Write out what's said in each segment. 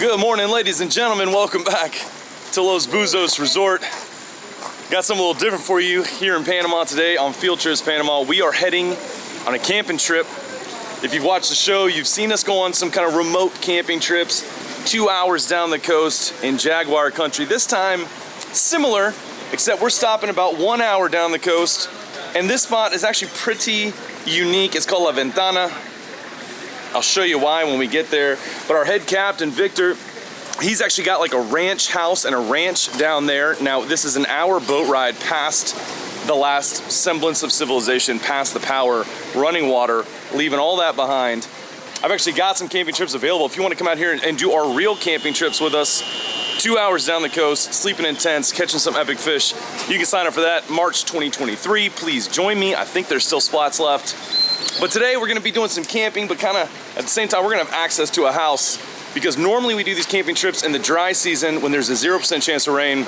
Good morning, ladies and gentlemen. Welcome back to Los Buzos Resort. Got something a little different for you here in Panama today on Field Trips Panama. We are heading on a camping trip. If you've watched the show, you've seen us go on some kind of remote camping trips, 2 hours down the coast in Jaguar country. This time, similar, except we're stopping about 1 hour down the coast. And this spot is actually pretty unique. It's called La Ventana. I'll show you why when we get there. But our head captain, Victor, he's actually got like a ranch house and a ranch down there. Now, this is an hour boat ride past the last semblance of civilization, past the power, running water, leaving all that behind. I've actually got some camping trips available. If you want to come out here and do our real camping trips with us, 2 hours down the coast, sleeping in tents, catching some epic fish, you can sign up for that March 2023. Please join me. I think there's still spots left. But today we're gonna be doing some camping, but kind of at the same time, we're gonna have access to a house because normally we do these camping trips in the dry season when there's a 0% chance of rain.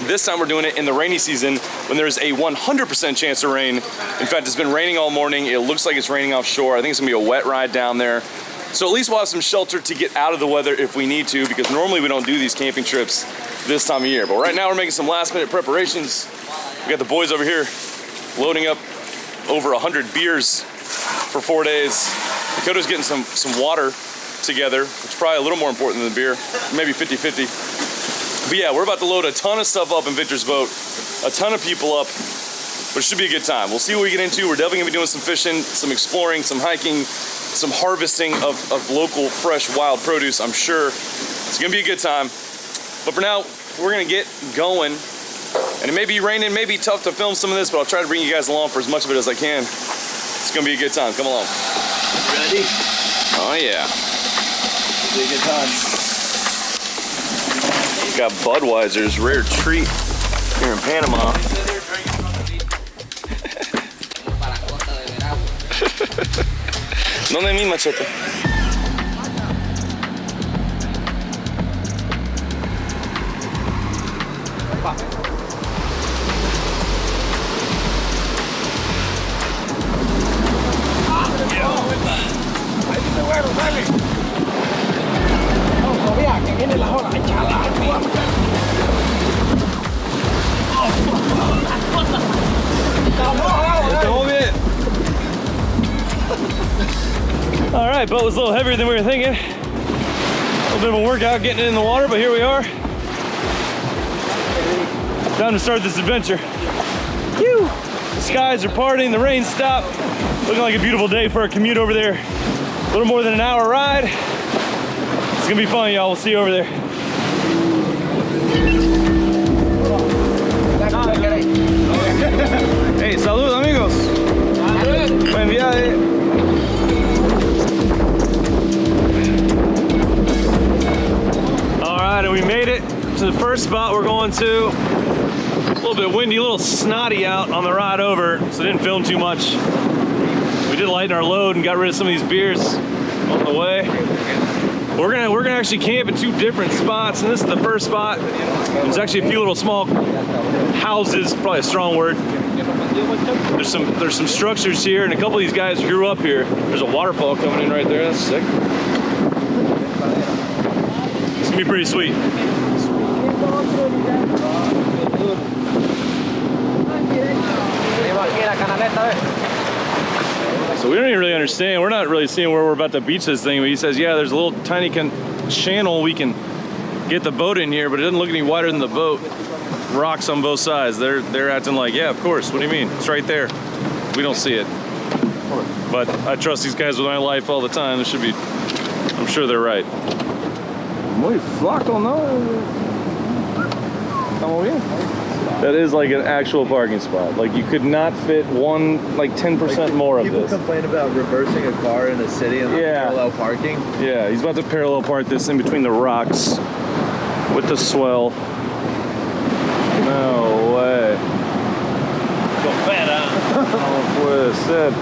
This time we're doing it in the rainy season when there's a 100% chance of rain. In fact, it's been raining all morning. It looks like it's raining offshore. I think it's gonna be a wet ride down there. So at least we'll have some shelter to get out of the weather if we need to, because normally we don't do these camping trips this time of year. But right now we're making some last minute preparations. We got the boys over here loading up over 100 beers for 4 days. Dakota's getting some water together, which is probably a little more important than the beer, maybe 50-50. But yeah, we're about to load a ton of stuff up in Victor's boat, a ton of people up, but it should be a good time. We'll see what we get into. We're definitely gonna be doing some fishing, some exploring, some hiking, some harvesting of local fresh wild produce, I'm sure. It's gonna be a good time. But for now, we're gonna get going. And it may be raining, it may be tough to film some of this, but I'll try to bring you guys along for as much of it as I can. It's gonna be a good time. Come along. Ready? Oh yeah. It'll be a good time. Got Budweiser's rare treat here in Panama. ¿Dónde mi machete? All right, boat was a little heavier than we were thinking. A little bit of a workout getting it in the water, but here we are. Time to start this adventure. Whew. The skies are parting, the rain stopped. Looking like a beautiful day for a commute over there. A little more than an hour ride. It's gonna be fun, y'all. We'll see you over there. Hey, salud, amigos. Buen viaje. All right, and we made it to the first spot we're going to. A little bit windy, a little snotty out on the ride over, so didn't film too much. We did lighten our load and got rid of some of these beers on the way. We're gonna actually camp in two different spots, and this is the first spot. There's actually a few little small houses, probably a strong word. There's some structures here, and a couple of these guys grew up here. There's a waterfall coming in right there. That's sick. It's gonna be pretty sweet. So we don't even really understand. We're not really seeing where we're about to beach this thing. But he says, yeah, there's a little tiny channel we can get the boat in here, but it doesn't look any wider than the boat. Rocks on both sides. They're acting like, yeah, of course. What do you mean? It's right there. We don't see it. But I trust these guys with my life all the time. It should be, I'm sure they're right. Muy flaco, no? Estamos bien. That is like an actual parking spot. Like you could not fit like 10% more of this. People complain about reversing a car in a city and parallel parking. Yeah, he's about to parallel park this in between the rocks with the swell. No way. No puede ser.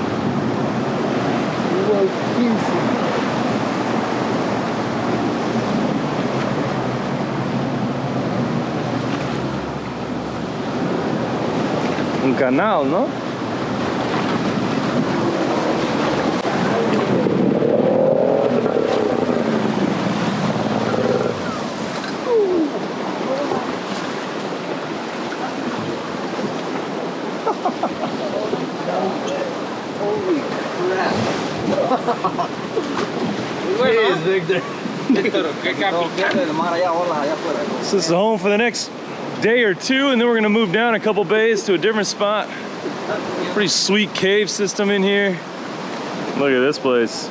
Un canal, ¿no? So this is home for the next day or two, and then we're gonna move down a couple bays to a different spot. Pretty sweet cave system in here. Look at this place.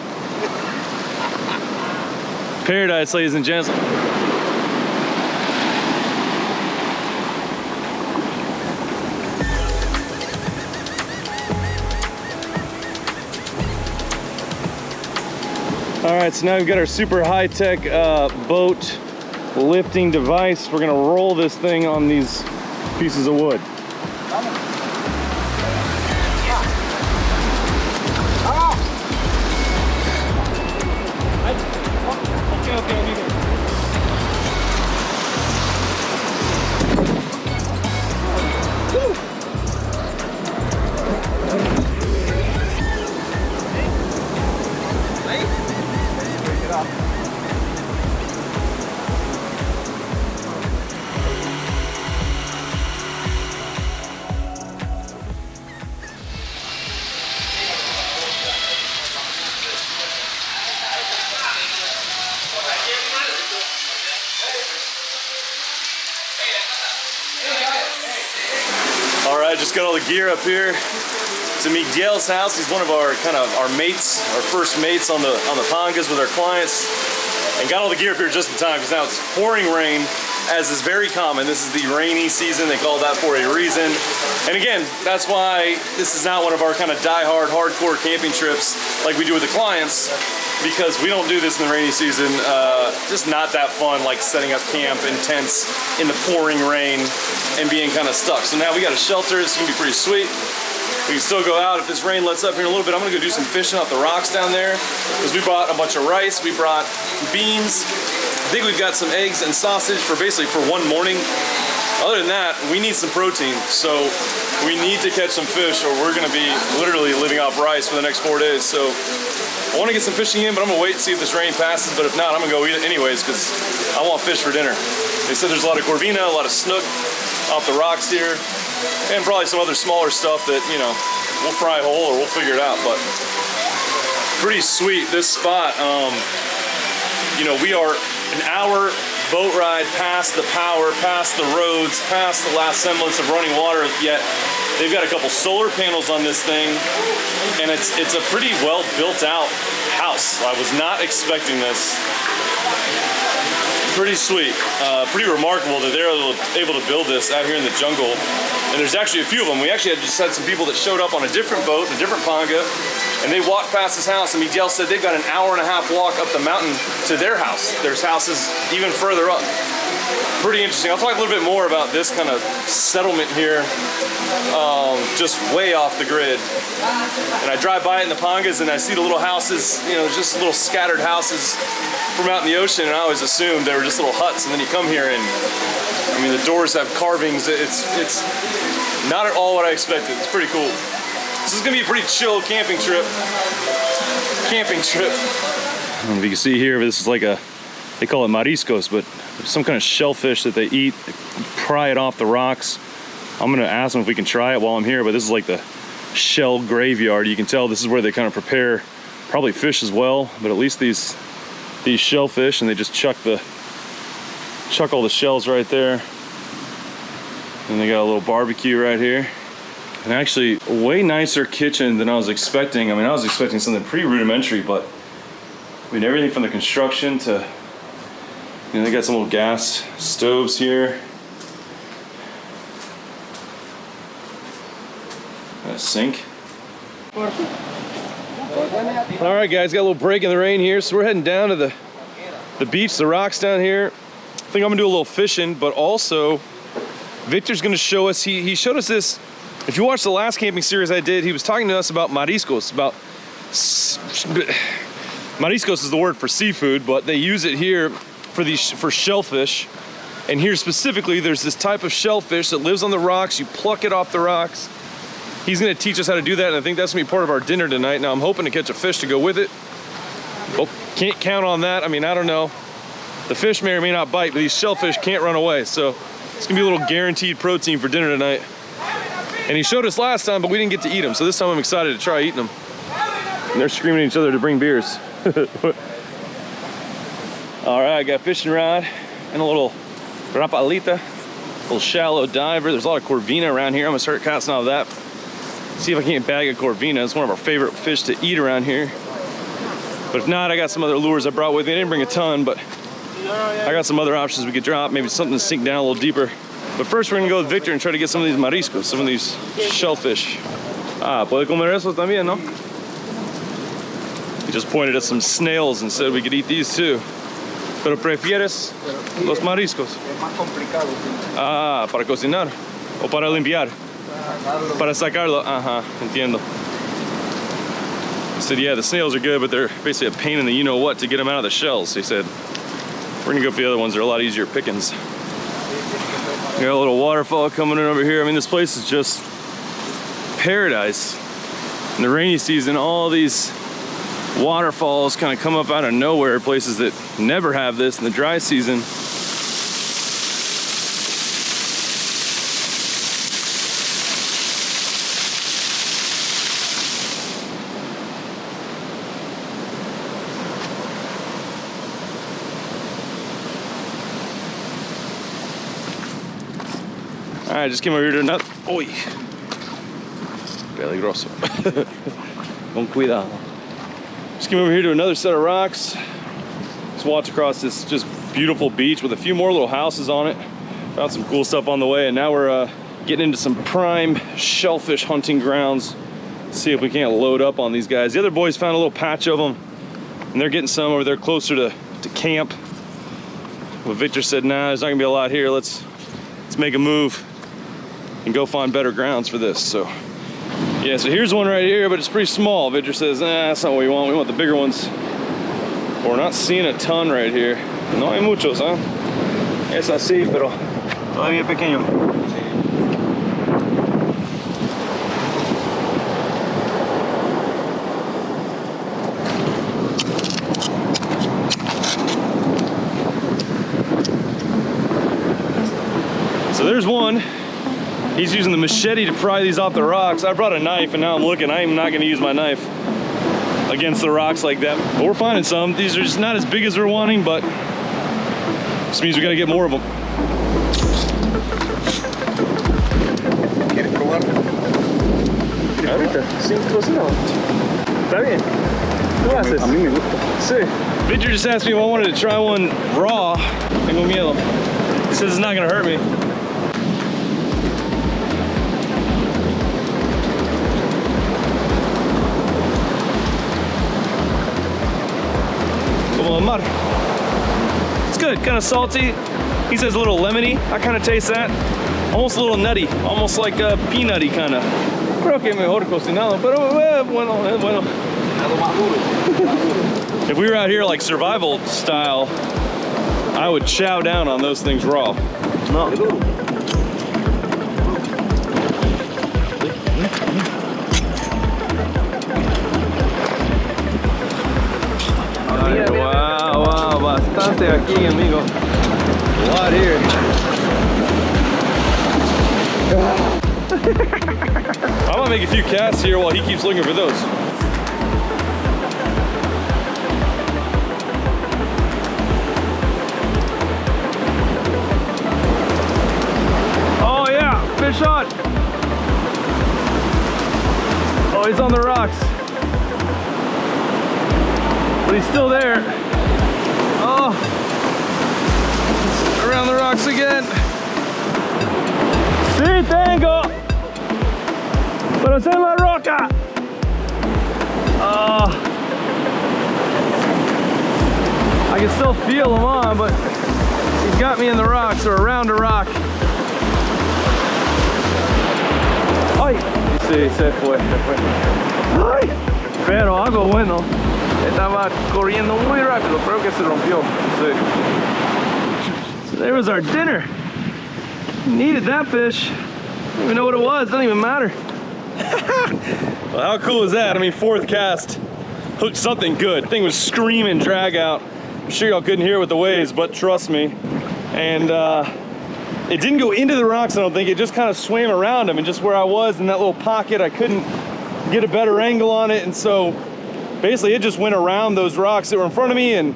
Paradise, ladies and gentlemen. All right, so now we've got our super high-tech boat lifting device. We're gonna roll this thing on these pieces of wood. All right, just got all the gear up here to Miguel's house. He's one of our our mates, our first mates on the pangas with our clients, and got all the gear up here just in time because now it's pouring rain, as is very common. This is the rainy season. They call that for a reason. And again, that's why this is not one of our kind of die-hard, hardcore camping trips like we do with the clients, because we don't do this in the rainy season. Just not that fun, like setting up camp in tents in the pouring rain and being kind of stuck. So now we got a shelter. This is gonna be pretty sweet. We can still go out if this rain lets up here in a little bit. I'm gonna go do some fishing off the rocks down there because we brought a bunch of rice, we brought beans. I think we've got some eggs and sausage for basically for one morning. Other than that, we need some protein. So we need to catch some fish or we're gonna be literally living off rice for the next 4 days. So I wanna get some fishing in, but I'm gonna wait and see if this rain passes. But if not, I'm gonna go eat it anyways because I want fish for dinner. They said there's a lot of corvina, a lot of snook off the rocks here, and probably some other smaller stuff that, you know, we'll fry whole or we'll figure it out. But pretty sweet, this spot. You know, we are an hour boat ride past the power, past the roads, past the last semblance of running water, yet they've got a couple solar panels on this thing, and it's a pretty well built out house. I was not expecting this. Pretty sweet, pretty remarkable that they're able to build this out here in the jungle. And there's actually a few of them. We actually just had some people that showed up on a different boat, a different panga, and they walked past his house, and Miguel said they've got an hour-and-a-half walk up the mountain to their house. There's houses even further up. Pretty interesting. I'll talk a little bit more about this kind of settlement here, just way off the grid. And I drive by it in the pangas and I see the little houses, you know, just little scattered houses from out in the ocean, and I always assumed they were just little huts. And then you come here and, I mean, the doors have carvings. It's not at all what I expected. It's pretty cool. This is gonna be a pretty chill camping trip. I don't know if you can see here, but this is like they call it mariscos, but some kind of shellfish that they eat. They pry it off the rocks. I'm gonna ask them if we can try it while I'm here, but this is like the shell graveyard. You can tell this is where they kind of prepare probably fish as well, but at least these shellfish, and they just chuck all the shells right there. And they got a little barbecue right here. And actually a way nicer kitchen than I was expecting. I mean, I was expecting something pretty rudimentary, but I mean, everything from the construction to, you know, they got some little gas stoves here. Got a sink. All right, guys, got a little break in the rain here, so we're heading down to the beach, the rocks down here. I think I'm gonna do a little fishing, but also Victor's gonna show us, he showed us this. If you watched the last camping series I did, he was talking to us about mariscos, mariscos is the word for seafood, but they use it here for shellfish. And here specifically, there's this type of shellfish that lives on the rocks. You pluck it off the rocks. He's gonna teach us how to do that, and I think that's gonna be part of our dinner tonight. Now I'm hoping to catch a fish to go with it. Oh, can't count on that. I mean, I don't know. The fish may or may not bite, but these shellfish can't run away. So it's gonna be a little guaranteed protein for dinner tonight. And he showed us last time, but we didn't get to eat them. So this time I'm excited to try eating them. And they're screaming at each other to bring beers. All right, I got a fishing rod and a little rapalita, a little shallow diver. There's a lot of corvina around here. I'm gonna start casting off that. See if I can't bag a corvina. It's one of our favorite fish to eat around here. But if not, I got some other lures I brought with me. I didn't bring a ton, but I got some other options we could drop. Maybe something to sink down a little deeper. But first we're gonna go with Victor and try to get some of these mariscos, some of these shellfish. Ah, puede comer eso también, no? He just pointed at some snails and said we could eat these too. Pero prefieres los mariscos? Es más complicado. Ah, para cocinar o para limpiar. Para sacarlo. Ajá, entiendo. He said, yeah, the snails are good, but they're basically a pain in the you-know-what to get them out of the shells. He said, we're gonna go for the other ones. They're a lot easier pickings. We got a little waterfall coming in over here. I mean, this place is just paradise. In the rainy season, all these waterfalls kind of come up out of nowhere, places that never have this in the dry season. All right, just came over here to another. Uy, peligroso. Con cuidado. Just came over here to another set of rocks. Just walked across this just beautiful beach with a few more little houses on it. Found some cool stuff on the way, and now we're getting into some prime shellfish hunting grounds. See if we can't load up on these guys. The other boys found a little patch of them, and they're getting some over there closer to camp. But Victor said, nah, there's not gonna be a lot here. Let's make a move and go find better grounds for this. So yeah, so here's one right here, but it's pretty small. Victor says, nah, that's not what we want. We want the bigger ones. But we're not seeing a ton right here. No hay muchos, huh? Es así, pero todavía pequeño. So there's one. He's using the machete to pry these off the rocks. I brought a knife and now I'm looking. I am not gonna use my knife against the rocks like that. But we're finding some. These are just not as big as we're wanting, but this means we gotta get more of them. ¿Quieres probar? Ahorita, sin cocinado. Está bien. ¿Qué haces? A mí me gusta. Sí. Victor just asked me if I wanted to try one raw. Tengo miedo. He says it's not gonna hurt me. Mar. It's good, kind of salty. He says a little lemony. I kind of taste that. Almost a little nutty, almost like a peanutty kind of. Creo que mejor cocinado, pero bueno, bueno. If we were out here like survival style, I would chow down on those things raw. No. Wow, bastante aquí, amigo. A lot here. I'm gonna make a few casts here while he keeps looking for those. Oh yeah, fish on. Oh, he's on the rocks. But he's still there. Oh, around the rocks again. Sí, tengo. Pero es en la roca. Oh, I can still feel him on, but he's got me in the rocks or around a rock. Ay, sí, se fue. Ay, pero algo bueno. Estaba corriendo muy rápido, creo que se rompió. Sí. So there was our dinner. Needed that fish. Didn't even know what it was, doesn't even matter. Well, how cool is that? I mean, fourth cast, hooked something good. Thing was screaming drag out. I'm sure y'all couldn't hear it with the waves, but trust me. And it didn't go into the rocks, I don't think. It just kind of swam around them, and just where I was in that little pocket, I couldn't get a better angle on it, and so basically it just went around those rocks that were in front of me and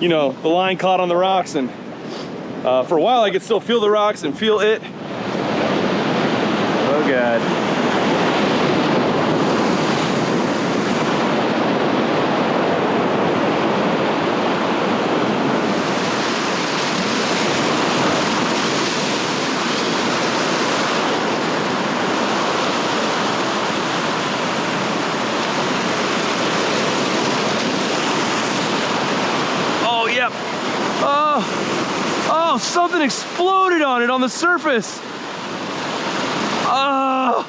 you know, the line caught on the rocks, and for a while I could still feel the rocks and feel it. Oh God. Oh, something exploded on it on the surface. Oh.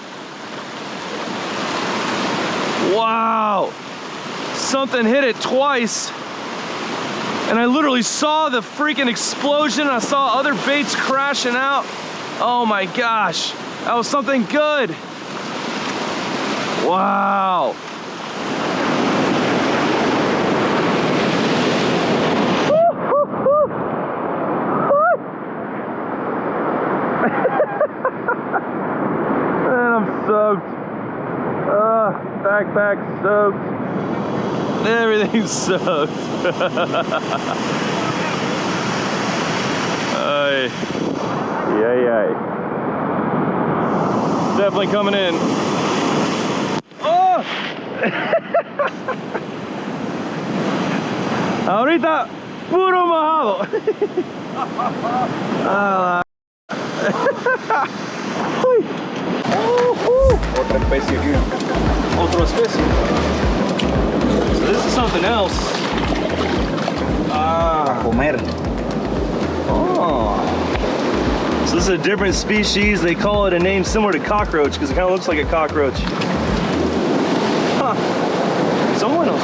Wow. Something hit it twice. And I literally saw the freaking explosion. I saw other baits crashing out. Oh my gosh. That was something good. Wow. Soaked. Backpack soaked. Everything's soaked. Ay. Yay. Definitely coming in. Oh! Ahorita, puro mojado. Otra especie aquí. Otra especie. So this is something else. A comer. Oh. So this is a different species. They call it a name similar to cockroach because it kind of looks like a cockroach. Huh. Son buenos.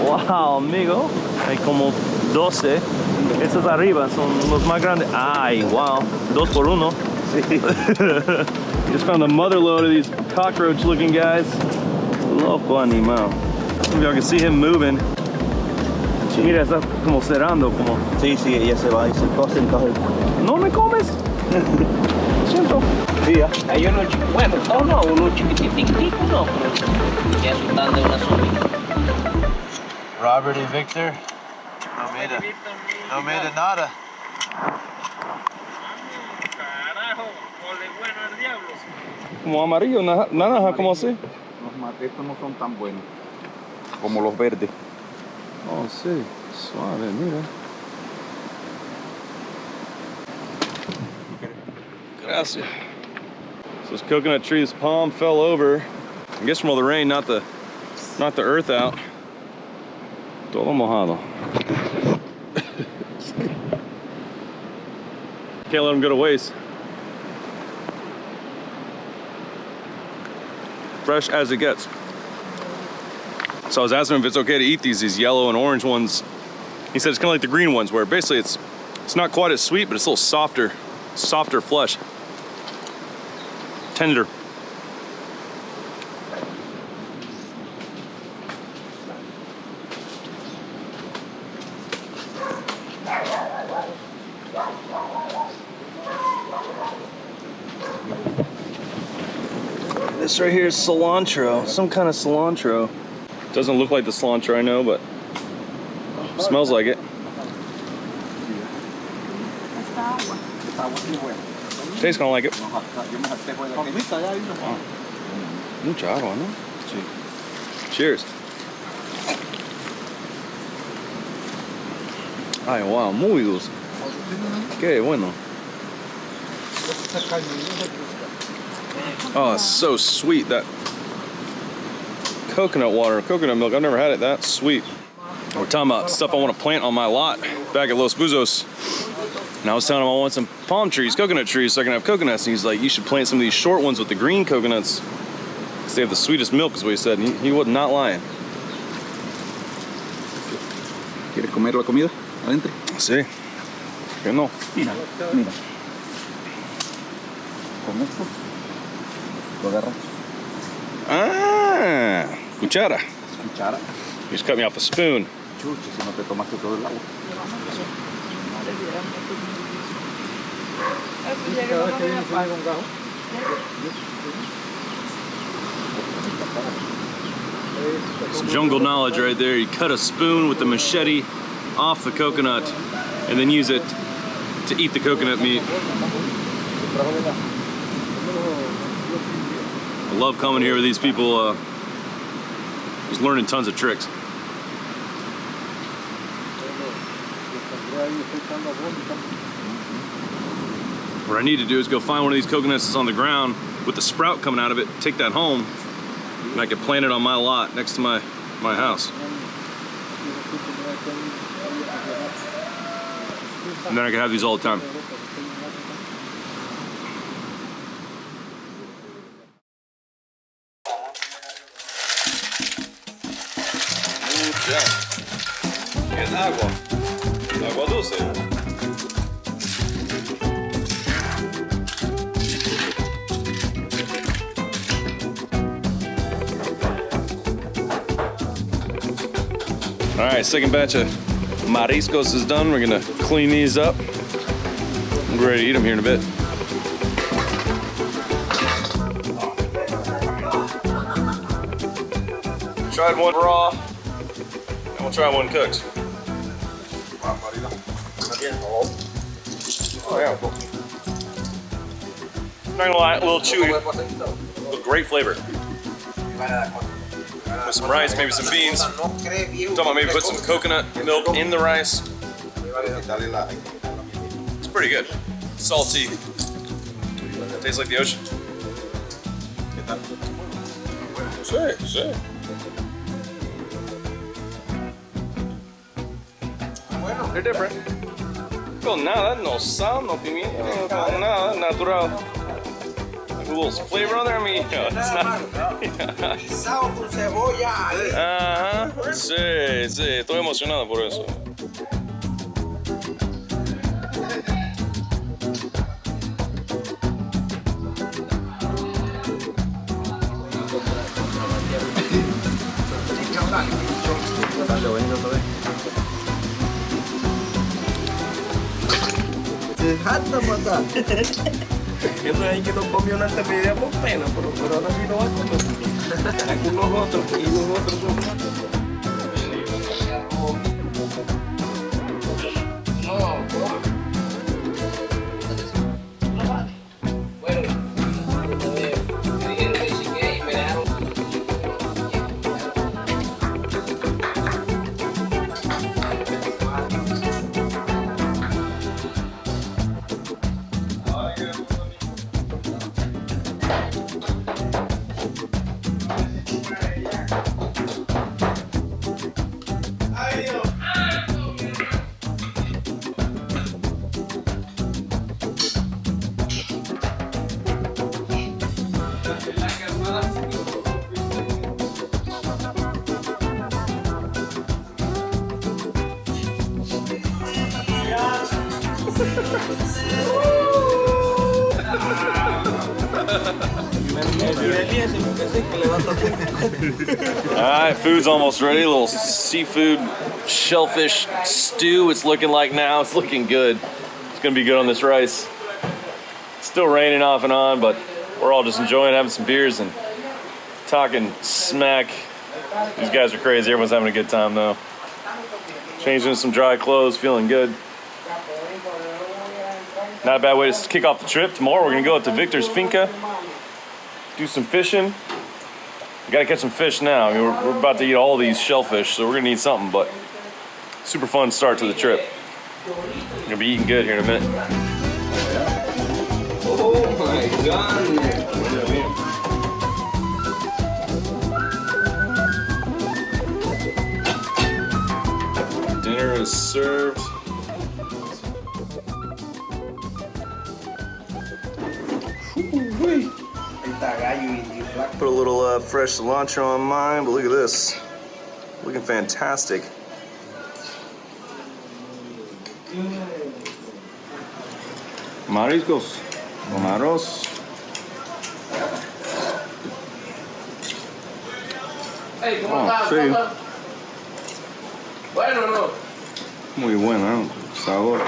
Wow, amigo. Hay como 12. Esas arriba son los más grandes. Ay, wow. 2 por 1. Just found the mother load of these cockroach looking guys. Loco animal. Maybe y'all can see him moving. Sí. Mira, está como cerrando, como. Sí, ella se va y se cose entonces. ¿No me comes? Siento. Sí, Hay uno bueno, no, uno chiquititico, no, que asustan de una sombra. Robert y Victor. No made nada. Como amarillo, naranja, como así. Estos no son tan buenos como los verdes. Oh, sí, suave, mira. Gracias. So this coconut tree, this palm fell over. I guess from all the rain, not the earth out. Todo mojado. Can't let them go to waste. Fresh as it gets. So I was asking him if it's okay to eat these yellow and orange ones. He said it's kind of like the green ones, where basically it's not quite as sweet, but it's a little softer flesh. Tender. This right here is cilantro, some kind of cilantro. Doesn't look like the cilantro I know, but smells like it. Tastes kind of like it. Mucha agua, ¿no? Sí. Cheers. Ay, wow, muy dulce. Qué bueno. Oh, it's so sweet, that coconut water, coconut milk. I've never had it that sweet. We're talking about stuff I want to plant on my lot back at Los Buzos. And I was telling him I want some palm trees, coconut trees, so I can have coconuts. And he's like, you should plant some of these short ones with the green coconuts, because they have the sweetest milk, is what he said. And he was not lying. ¿Quieres comer la comida adentro? Sí. Que no. Mira. Con esto lo agarras. Ah, cuchara. Cuchara. You just cut me off a spoon. Chuchi, si no te tomaste todo el agua. Some jungle knowledge right there. You cut a spoon with the machete off the coconut and then use it to eat the coconut meat. I love coming here with these people, just learning tons of tricks. What I need to do is go find one of these coconuts that's on the ground with the sprout coming out of it, take that home, and I can plant it on my lot next to my house. And then I can have these all the time. Es agua. Agua dulce. All right, second batch of mariscos is done. We're gonna clean these up. We're ready to eat them here in a bit. Tried one raw, and we'll try one cooked. Oh yeah. Not gonna lie, a little chewy, but great flavor. With some rice, maybe some beans. Talking about maybe put some coconut milk in the rice. It's pretty good. Salty. Tastes like the ocean. They're different. Con nada, no sal, no pimienta, con nada, natural. A little flavor on there, I mean, it's not. Sal con cebolla. Ajá, sí, sí, estoy emocionado por eso. Se janta matar. Que no hay que no comió una media por pena, pero ahora sí no va a comer. Aquí los otros, y los otros son Alright, food's almost ready. A little seafood shellfish stew, it's looking like now. It's looking good. It's gonna be good on this rice. It's still raining off and on, but we're all just enjoying having some beers and talking smack. These guys are crazy. Everyone's having a good time though. Changing some dry clothes, feeling good. Not a bad way to kick off the trip. Tomorrow we're gonna go up to Victor's Finca, do some fishing. We gotta catch some fish now. I mean, we're about to eat all these shellfish, so we're gonna need something, but super fun start to the trip. We're gonna be eating good here in a minute. Oh my God. Dinner is served. Put a little fresh cilantro on mine, but look at this. Looking fantastic. Mariscos con arroz. Hey, ¿cómo estás? Bueno, no. Muy bueno, sabor.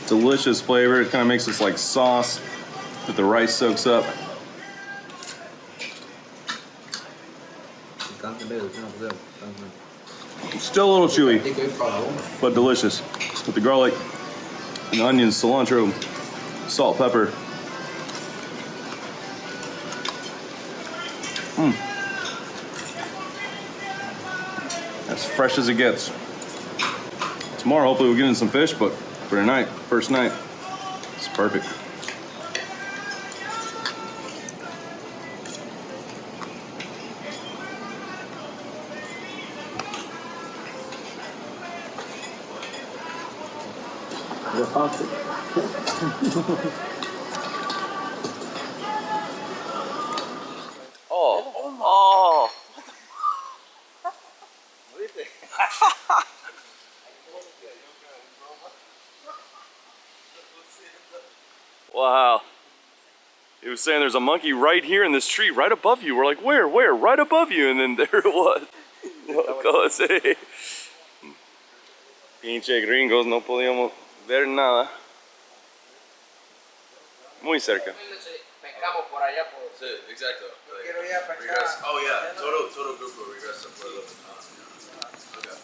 Delicious flavor. It kind of makes this like sauce that the rice soaks up. Still a little chewy, but delicious. With the garlic, and onions, cilantro, salt, pepper. As fresh as it gets. Tomorrow, hopefully, we'll get in some fish, but for tonight, first night, it's perfect. Oh. Wow. He was saying there's a monkey right here in this tree, right above you. We're like, where? Right above you. And then there it was. Pinche gringos, no podíamos ver nada. Muy cerca. Sí, exacto. Regress. Oh yeah, total Google regress up for a little bit. Okay.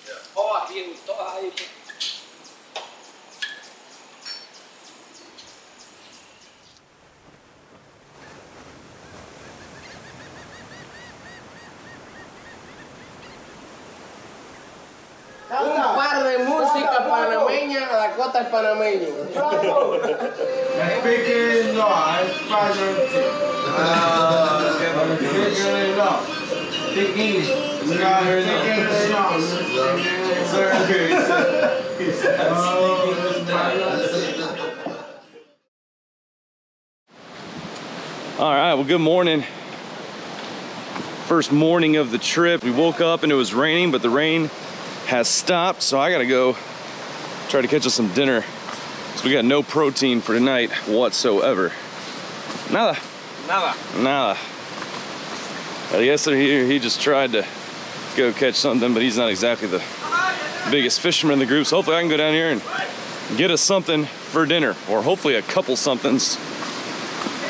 Yeah. Todas bien, todas ahí. Un par de música panameña, Dakota es panameño. Speaking law, Speak English. All right, well, good morning. First morning of the trip. We woke up and it was raining, but the rain has stopped, so I gotta go try to catch us some dinner. So we got no protein for tonight whatsoever. Nada. Yesterday he just tried to go catch something, but he's not exactly the biggest fisherman in the group. So hopefully I can go down here and get us something for dinner, or hopefully a couple somethings.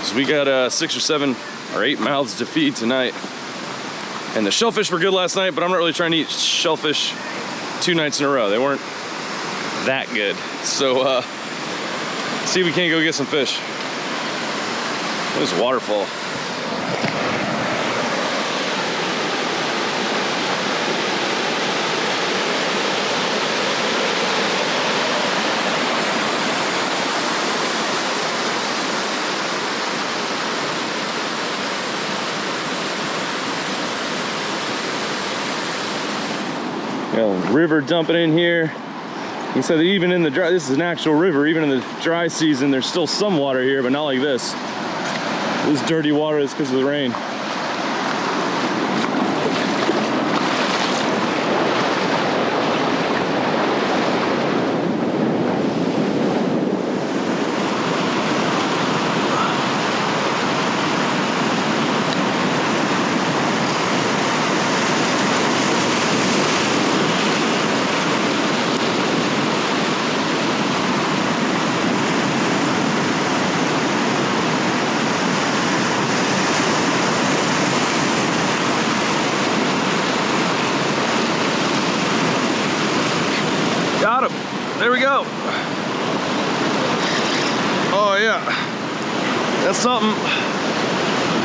So we got 6 or 7 or 8 mouths to feed tonight. And the shellfish were good last night, but I'm not really trying to eat shellfish 2 nights in a row. They weren't that good. So see if we can't go get some fish. There's a waterfall. River dumping in here. He said that even in the dry, this is an actual river, even in the dry season, there's still some water here, but not like this. This dirty water is because of the rain. Got him. There we go. Oh yeah. That's something.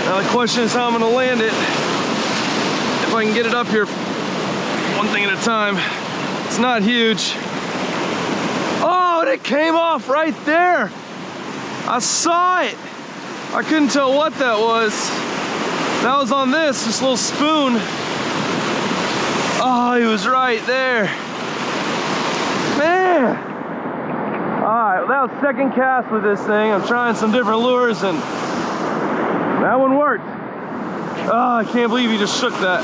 Now the question is how I'm gonna land it. If I can get it up here one thing at a time. It's not huge. Oh, and it came off right there. I saw it. I couldn't tell what that was. That was on this little spoon. Oh, he was right there. Man! Alright, well, that was second cast with this thing. I'm trying some different lures and that one worked. Oh, I can't believe he just shook that.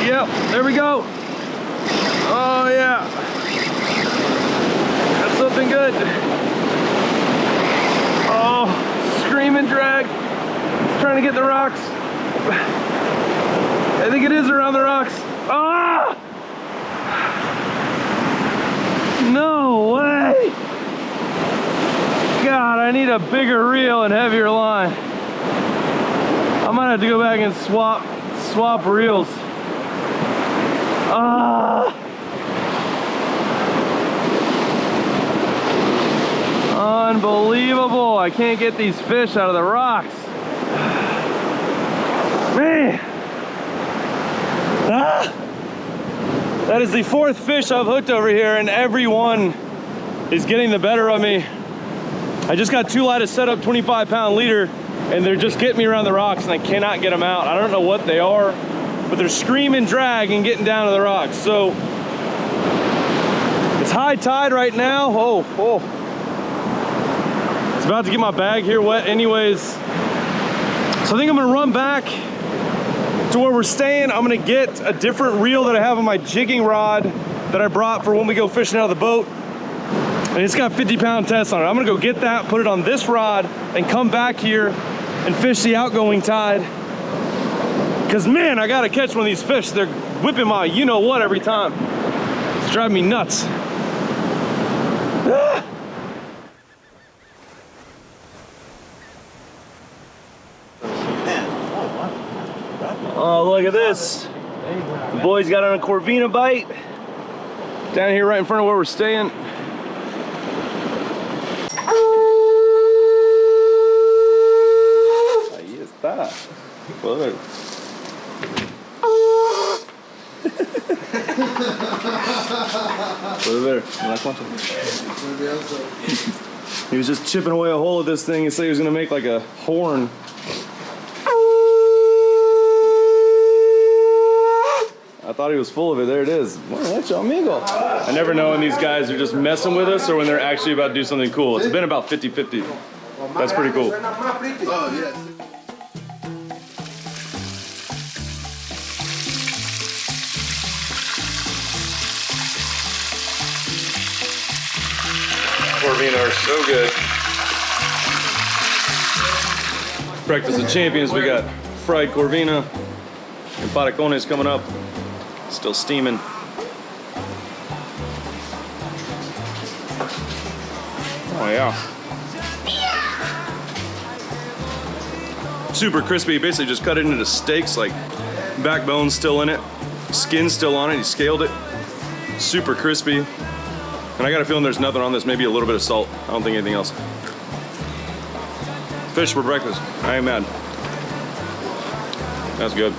Yep, there we go. Oh yeah. That's something good. Oh, screaming drag. Trying to get the rocks. I think it is around the rocks. Ah! No way! God, I need a bigger reel and heavier line. I might have to go back and swap reels. Ah! Unbelievable. I can't get these fish out of the rocks. Man. Ah! That is the fourth fish I've hooked over here, and every one is getting the better of me. I just got too light a setup 25-pound leader, and they're just getting me around the rocks, and I cannot get them out. I don't know what they are, but they're screaming drag and getting down to the rocks. So it's high tide right now. Oh. It's about to get my bag here wet anyways. So I think I'm gonna run back to where we're staying. I'm gonna get a different reel that I have on my jigging rod that I brought for when we go fishing out of the boat. And it's got 50-pound test on it. I'm gonna go get that, put it on this rod, and come back here and fish the outgoing tide. Cause man, I gotta catch one of these fish. They're whipping my you-know-what every time. It's driving me nuts. Ah! Oh, look at this. The boys got on a Corvina bite. Down here right in front of where we're staying. Ahí está. Joder. Puedes ver, en la concha. He was just chipping away a hole at this thing. He said he was gonna make like a horn. I thought he was full of it. There it is. Amigo. I never know when these guys are just messing with us or when they're actually about to do something cool. It's been about 50-50. That's pretty cool. Oh, yeah. Corvina are so good. Breakfast of Champions, we got fried Corvina and patacones coming up. Still steaming. Oh yeah. Super crispy. Basically just cut it into steaks, like backbone still in it, skin still on it. He scaled it. Super crispy. And I got a feeling there's nothing on this, maybe a little bit of salt. I don't think anything else. Fish for breakfast. I ain't mad. That's good.